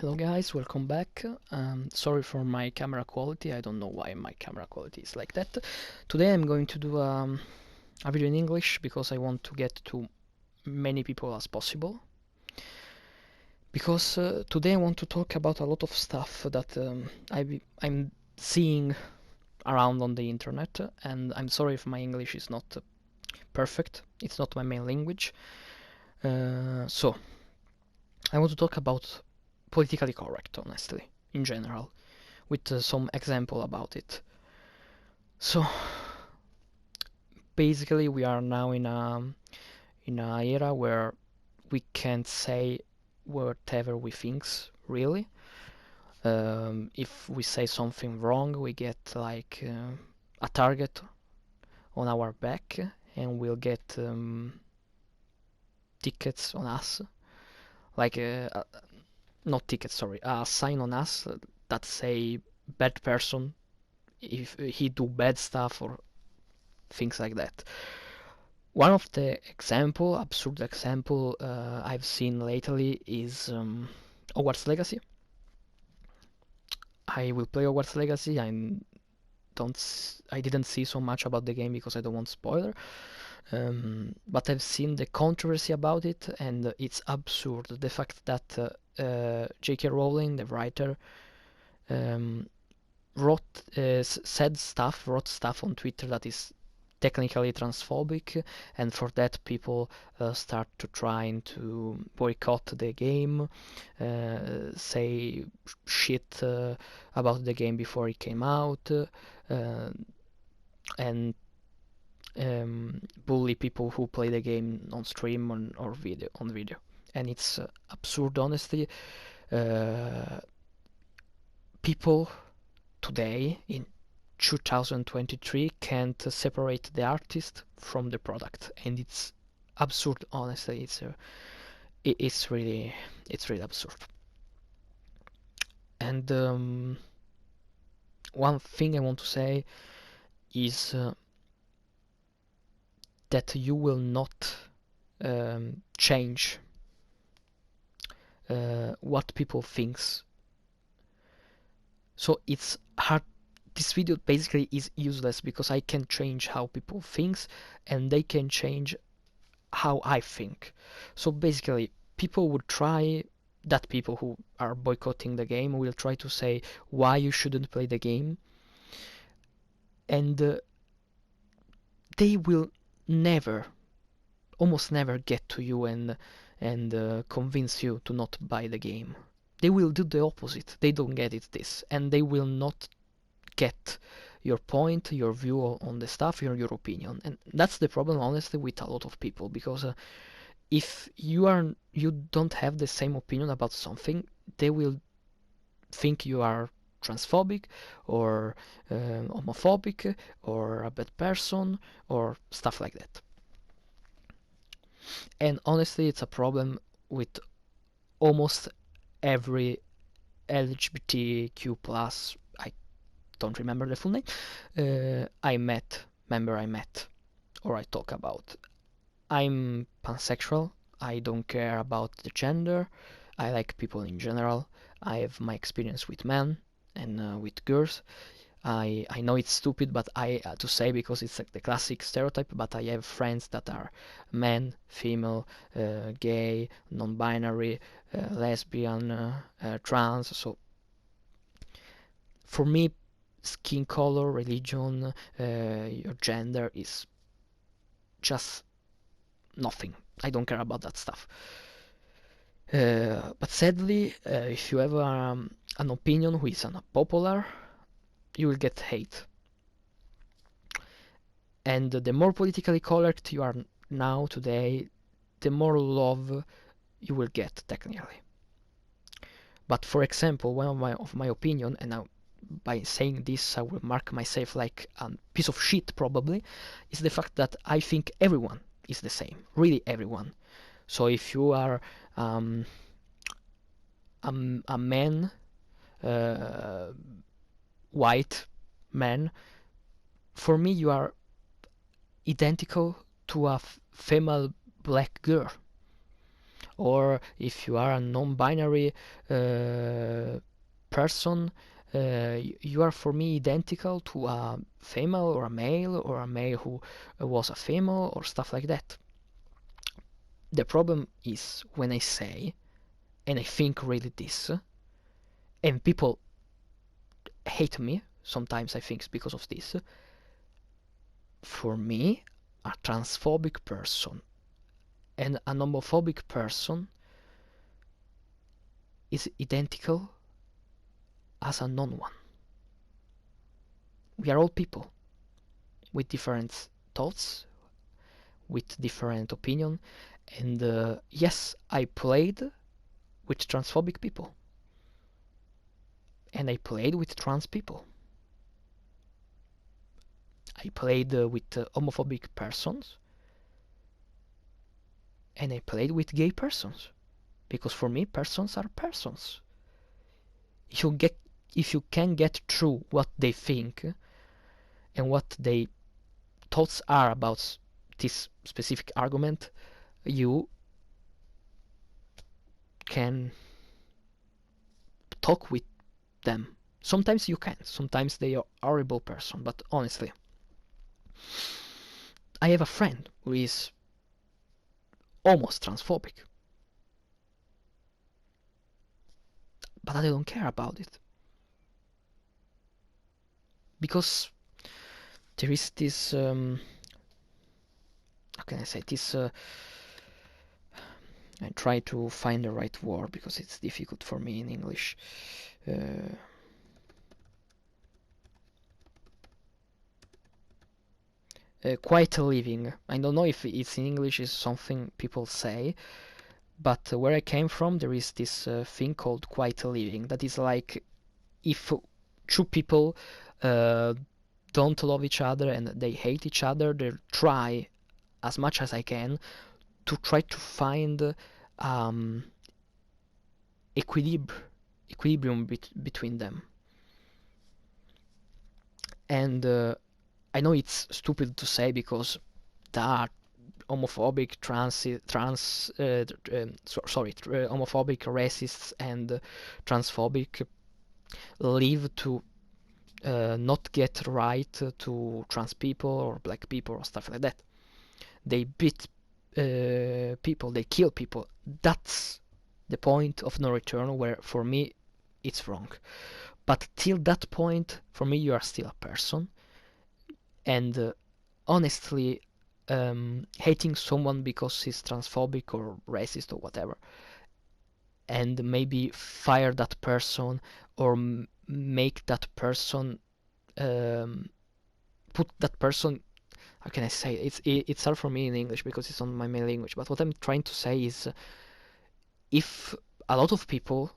Hello guys, welcome back. Sorry for my camera quality, I don't know why my camera quality is like that. Today I'm going to do a video in English because I want to get to many people as possible. Because today I want to talk about a lot of stuff that I'm seeing around on the internet, and I'm sorry if my English is not perfect, it's not my main language. So, I want to talk about politically correct, honestly, in general, with some example about it. So basically, we are now in a era where we can't say whatever we think, really. If we say something wrong, we get like a target on our back, and we'll get tickets on us, like not tickets, sorry, a sign on us that say bad person if he do bad stuff or things like that. One of the absurd example I've seen lately is Hogwarts Legacy. I will play Hogwarts Legacy. I didn't see so much about the game because I don't want spoiler. But I've seen the controversy about it, and it's absurd. The fact that J.K. Rowling, the writer, um, wrote stuff on Twitter that is technically transphobic, and for that people start to trying to boycott the game, say shit about the game before it came out, and bully people who play the game on stream or video. And it's absurd, honestly. People today in 2023 can't separate the artist from the product, and it's absurd, honestly. It's really absurd. And one thing I want to say is that you will not change what people thinks. So it's hard. This video basically is useless because I can change how people think, and they can change how I think. So basically, people would try, that people who are boycotting the game will try to say why you shouldn't play the game, and they will never, almost never get to you and convince you to not buy the game. They will do the opposite. They don't get it this, and they will not get your point, your view on the stuff, your opinion. And that's the problem, honestly, with a lot of people, because if you don't have the same opinion about something, they will think you are transphobic or homophobic or a bad person or stuff like that. And honestly, it's a problem with almost every LGBTQ plus, I don't remember the full name, I met or I talk about. I'm pansexual. I don't care about the gender. I like people in general. I have my experience with men and with girls. I know it's stupid, but I to say, because it's like the classic stereotype, but I have friends that are men, female, gay, non-binary, lesbian, trans. So for me, skin color, religion, your gender is just nothing. I don't care about that stuff. But sadly, if you have an opinion who is unpopular, you will get hate. And the more politically correct you are now today, the more love you will get, technically. But for example, one of my opinion, and now by saying this I will mark myself like a piece of shit probably, is the fact that I think everyone is the same, really everyone. So if you are a man, white man, for me you are identical to a female black girl. or if you are a non-binary person, you are for me identical to a female or a male who was a female or stuff like that. The problem is when I say, and I think really this, and people hate me, sometimes I think it's because of this. For me, a transphobic person and an homophobic person is identical as a non-one. We are all people with different thoughts, with different opinion, and yes, I played with transphobic people, and I played with trans people. I played with homophobic persons, and I played with gay persons, because for me, persons are persons. If you can get through what they think and what their thoughts are about this specific argument, you can talk with them. Sometimes you can, sometimes they are a horrible person, but honestly, I have a friend who is almost transphobic, but I don't care about it, because there is this how can I say this I try to find the right word because it's difficult for me in English. Quiet living. I don't know if it's in English is something people say, but where I came from there is this thing called quiet living. That is like if two people don't love each other and they hate each other, they try as much as I can to try to find equilibrium between them. And I know it's stupid to say because there are homophobic, homophobic, racists, and transphobic live to not get right to trans people or black people or stuff like that. They beat people, they kill people. That's the point of no return, where for me it's wrong. But till that point, for me, you are still a person. And honestly, hating someone because he's transphobic or racist or whatever, and maybe fire that person or make that person, put that person, how can I say, it's hard for me in English because it's not my main language, but what I'm trying to say is, if a lot of people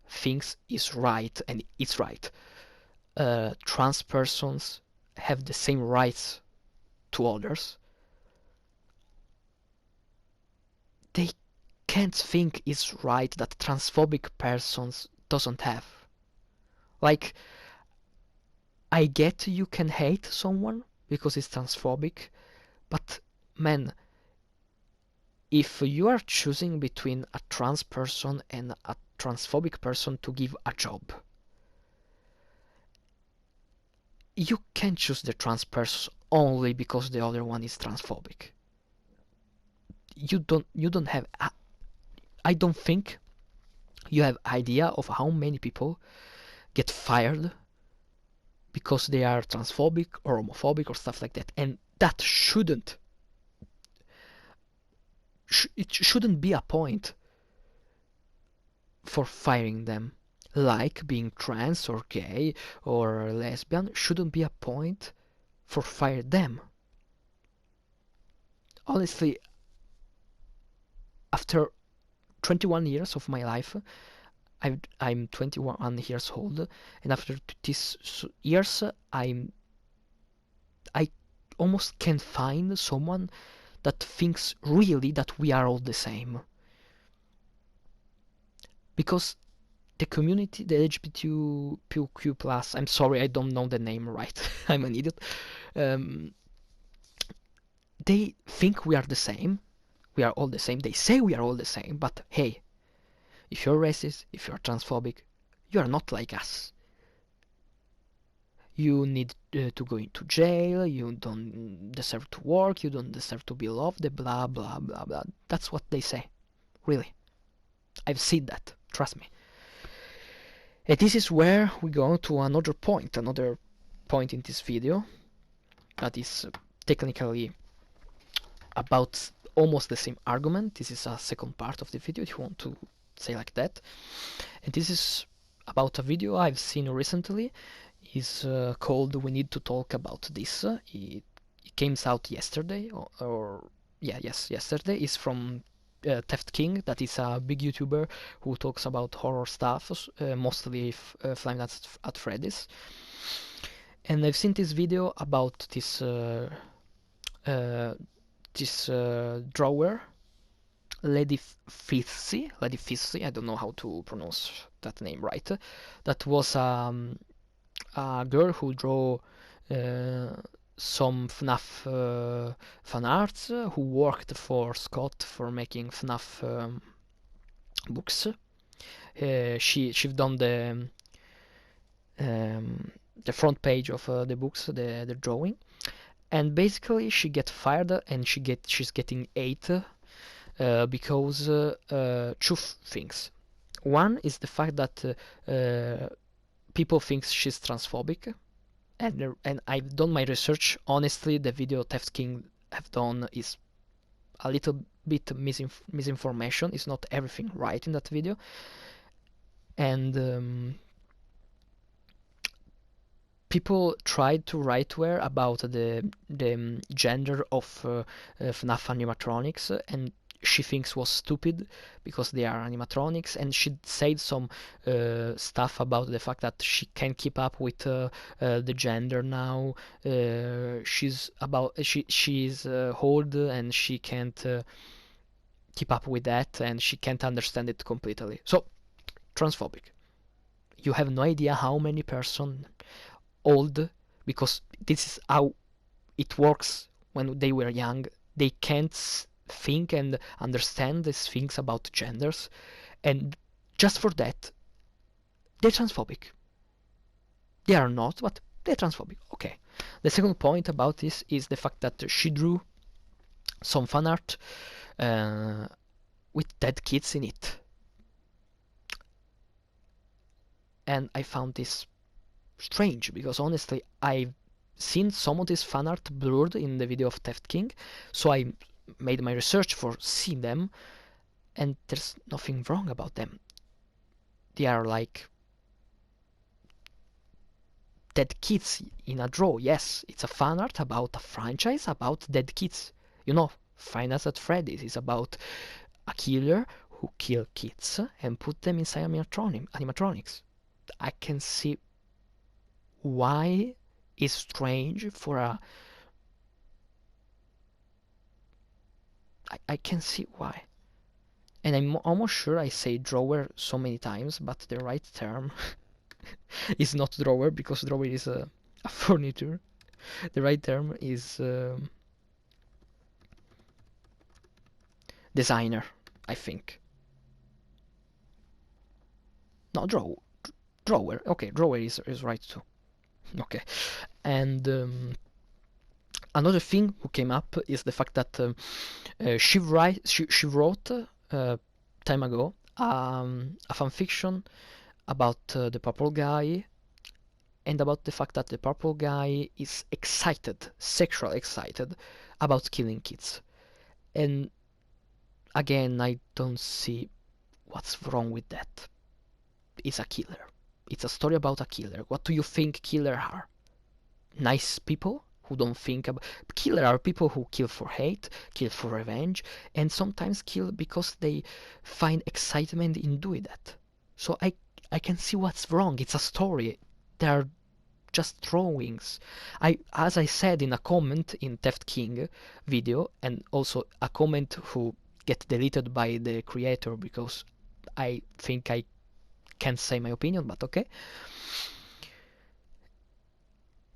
thinks is right, and it's right, trans persons have the same rights to others, they can't think it's right that transphobic persons doesn't have. Like, I get you can hate someone because it's transphobic, but man, if you are choosing between a trans person and a transphobic person to give a job, you can choose the trans person only because the other one is transphobic. You don't have, I don't think you have idea of how many people get fired because they are transphobic or homophobic or stuff like that, and that it shouldn't be a point for firing them. Like being trans or gay or lesbian shouldn't be a point for fire them. Honestly, after 21 years of my life, I'm 21 years old, and after these years, I almost can't find someone that thinks really that we are all the same. Because the community, the LGBTQ plus, I'm sorry, I don't know the name right. I'm an idiot. They think we are the same, We are all the same. They say we are all the same, but hey, if you're racist, if you're transphobic, you are not like us. You need to go into jail, you don't deserve to work, you don't deserve to be loved, blah blah blah blah. That's what they say. Really. I've seen that. Trust me. And this is where we go to another point in this video that is technically about almost the same argument. This is a second part of the video, if you want to say like that. And this is about a video I've seen recently. It's called "We Need to Talk About This." It came out yesterday, yesterday. It's from Theft King, that is a big YouTuber who talks about horror stuff, mostly Five Nights at Freddy's. And I've seen this video about this drawer, Lady Fizzy, I don't know how to pronounce that name right. That was a girl who drew some FNAF fan arts, who worked for Scott for making FNAF books. She's done the front page of the books, the drawing, and basically she get fired and she's getting hate because two things. One is the fact that people think she's transphobic, and I've done my research. Honestly, the video Theft King have done is a little bit misinformation. It's not everything right in that video, and people tried to write her about the gender of FNAF animatronics, and she thinks was stupid because they are animatronics, and she said some stuff about the fact that she can't keep up with the gender now. She's old and she can't keep up with that, and she can't understand it completely. So transphobic. You have no idea how many person old, because this is how it works when they were young. They can't think and understand these things about genders, and just for that they're transphobic. They are not, but they're transphobic. Okay. The second point about this is the fact that she drew some fan art with dead kids in it, and I found this strange because honestly I've seen some of this fan art blurred in the video of Theft King, so I made my research for seeing them, and there's nothing wrong about them. They are like dead kids in a draw. Yes, it's a fan art about a franchise about dead kids. You know, Five Nights at Freddy's is about a killer who kill kids and put them inside animatronics. I can see why it's strange for a... I can see why. And I'm almost sure I say drawer so many times, but the right term is not drawer, because drawer is a furniture. The right term is designer, I think. No, drawer. Okay, drawer is right too. Okay, and another thing who came up is the fact that she wrote time ago a fanfiction about the purple guy, and about the fact that the purple guy is sexually excited about killing kids. And again, I don't see what's wrong with that. It's a killer. It's a story about a killer. What do you think killers are? Nice people who don't think about... Killers are people who kill for hate, kill for revenge, and sometimes kill because they find excitement in doing that. So I can see what's wrong. It's a story. They are just drawings. As I said in a comment in Theft King video, and also a comment who get deleted by the creator because I think I can't say my opinion, but okay.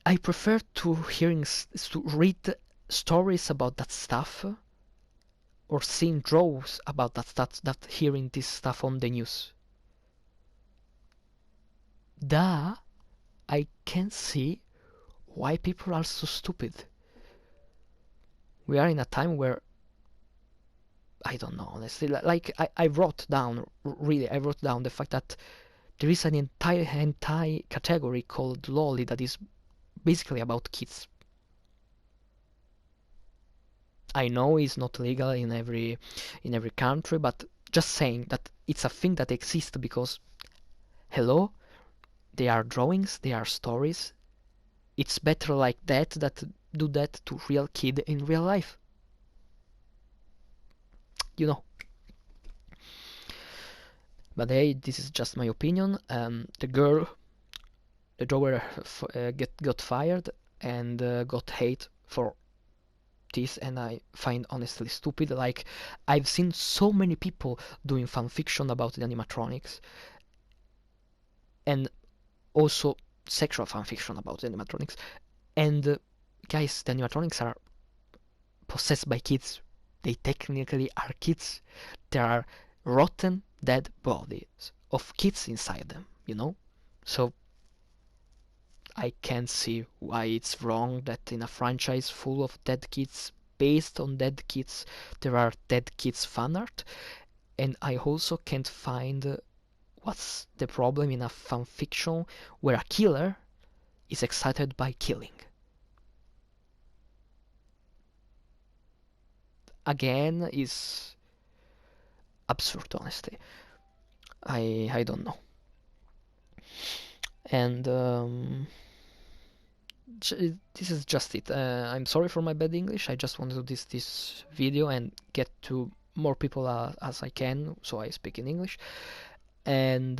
I prefer to read stories about that stuff or seeing draws about that hearing this stuff on the news. Da, I can see why people are so stupid. We are in a time where I don't know, honestly. Like I wrote down, really, I wrote down the fact that there is an entire hentai category called loli that is basically about kids. I know it's not legal in every country, but just saying that it's a thing that exists because hello, they are drawings, they are stories. It's better like that do that to real kid in real life. You know. But hey, this is just my opinion. The girl, the drawer, got fired and got hate for this, and I find honestly stupid. Like, I've seen so many people doing fan fiction about the animatronics, and also sexual fan fiction about the animatronics. And guys, the animatronics are possessed by kids. They technically are kids. There are rotten, dead bodies of kids inside them, you know? So I can't see why it's wrong that in a franchise full of dead kids, based on dead kids, there are dead kids fan art. And I also can't find what's the problem in a fan fiction where a killer is excited by killing. Again, is absurd, honestly. I don't know. And this is just it. I'm sorry for my bad English. I just want to do this video and get to more people as I can, so I speak in English. And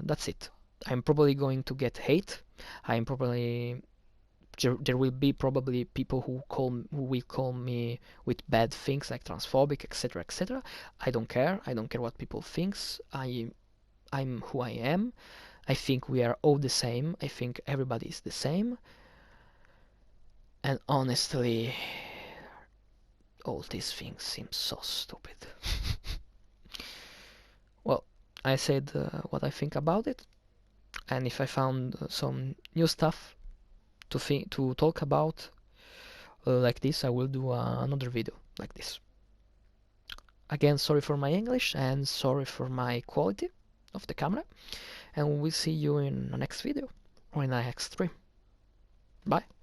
that's it. I'm probably going to get hate. I'm probably there will be probably people who will call me with bad things like transphobic, etc., etc. I don't care. I don't care what people thinks. I'm who I am. I think we are all the same. I think everybody is the same. And honestly, all these things seem so stupid. Well, I said what I think about it, and if I found some new stuff to talk about like this, I will do another video like this. Again, sorry for my English and sorry for my quality of the camera, and we'll see you in the next video or in the next stream. Bye.